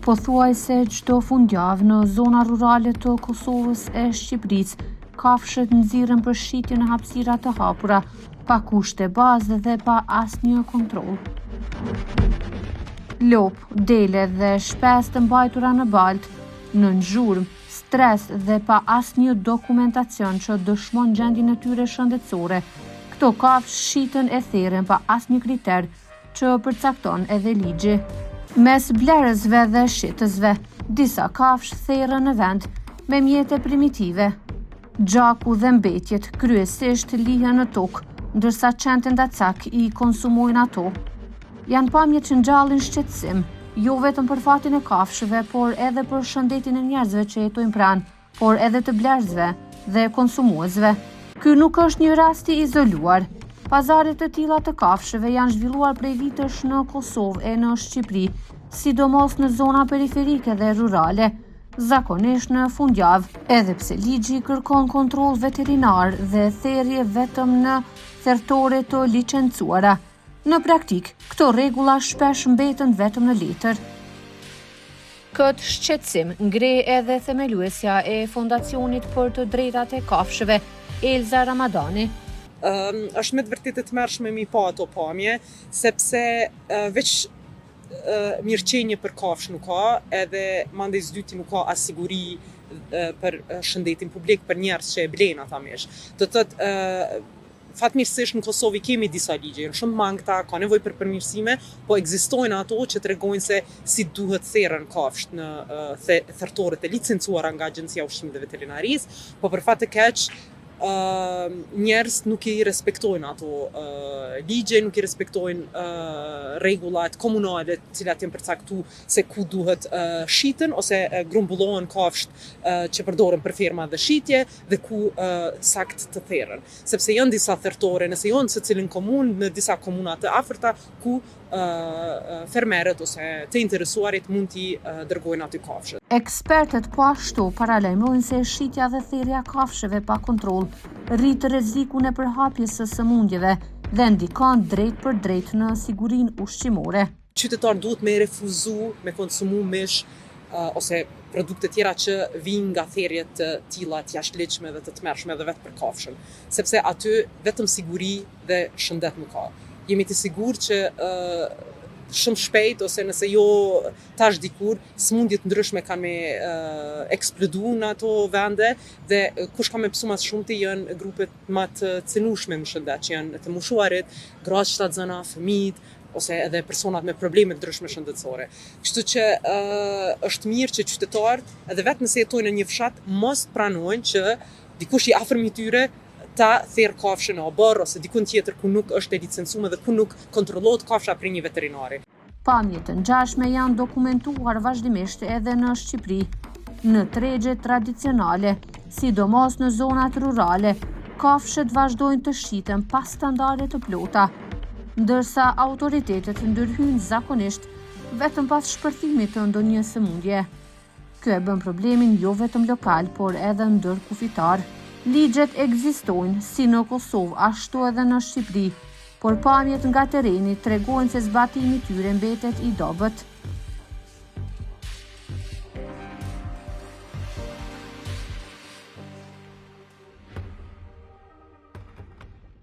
Pothuajse çdo fundjavë në zona rurale të Kosovës e Shqipërisë, kafshët nxirren për shitje në hapësira të hapura, pa kushte bazë dhe pa asnjë kontroll. Lop, dele dhe shpes të mbajtura në baltë, në zhurmë, stres dhe pa asnjë dokumentacion që dëshmon gjendjen e tyre shëndetësore, këto kafshë shiten e therren pa asnjë kriter që përcakton edhe ligji. Mes blerësve dhe shitësve, disa kafshë therren në vend me mjete primitive. Gjaku dhe mbetjet kryesisht lihen në tokë, ndërsa qentë ndacak i konsumojnë ato. Janë pamje që ngjallin shqetësim, jo vetëm për fatin e kafshëve, por edhe për shëndetin e njerëzve që jetojnë pranë, por edhe të blerësve dhe konsumuesve. Ky nuk është një rast i izoluar. Pazaret të tilla të kafshëve janë zhvilluar prej vitesh në Kosovë e në Shqipëri, sidomos në zona periferike dhe rurale, zakonisht në fundjavë, edhe pse ligji kërkon kontroll veterinar dhe therrje vetëm në thertore të licencuara. Në praktik, këto rregulla shpesh mbeten vetëm në letër. Këtë shqetësim ngre edhe themeluesja e Fondacionit për të drejtat e kafshëve, Elza Ramadani. Është me të vërtetë të mërshme mi pa ato pamje, sepse veç mirëqenje për kafshë nuk ka, edhe mandej s'dyti nuk ka as siguri për shëndetin publik për njerëz që e blejnë ata mish. Do të thotë fatmirësisht në Kosovë kemi disa ligje, janë shumë mangëta, ka nevojë për përmirësime, po ekzistojnë ato që tregojnë se si duhet therrën kafshët në thertorët e licencuara nga Agjencia e Ushqimit dhe Veterinarisë, po për fat të keq njerëz nuk i respektojnë ato ligje, nuk i respektojnë rregullat komunale të cilat janë përcaktuar se ku duhet shiten ose grumbullohen kafshët që përdoren për ferma dhe shitje dhe ku sakt të therrën. Sepse janë disa thertore, nëse janë secilin komunë, në disa komuna të afërta ku fermerët ose të interesuarit mund t'i dërgojnë aty kafshët. Ekspertët po ashtu paralajmërojnë se shitja dhe therrja kafshëve pa kontroll rrit rrezikun e përhapjes së sëmundjeve dhe ndikon drejt për drejt në sigurinë ushqimore. Qytetarët duhet me refuzu me konsumu mish ose produkte tjera që vijnë nga therrjet të tilla të jashtëligjshme dhe të tmerrshme dhe vetë për kafshën, sepse aty vetëm siguri dhe shëndet nuk ka. Jemi të sigurt që shumë shpejt ose nëse jo tash dikur, smundje të ndryshme kanë me eksplodu në ato vende dhe kush ka me pësu mas shumti janë grupet më të cënueshme në shëndet, që janë të moshuarit, gratë shtatzëna, fëmijët, ose edhe personat me probleme të ndryshme shëndetësore. Kështu që është mirë që qytetarët, edhe vetë nëse jetojnë në një fshat, mos pranojnë që dikush i afërm i tyre ta therr kafshën në oborr ose dikun tjetër ku nuk është e licencuar dhe ku nuk kontrollohet kafsha prej një veterinari. Pamje të ngjashme janë dokumentuar vazhdimisht edhe në Shqipëri, në tregjet tradicionale, sidomos në zonat rurale, kafshët vazhdojnë të shiten pas standarde të plota, ndërsa autoritetet ndërhyjnë zakonisht vetëm pas shpërthimit të ndonjë sëmundje. Kjo e bën problemin jo vetëm lokal, por edhe ndërkufitar. Ligjet ekzistojnë si në Kosovë, ashtu edhe në Shqipëri, por pamjet nga tereni tregojnë se zbatimi i tyre mbetet i dobët.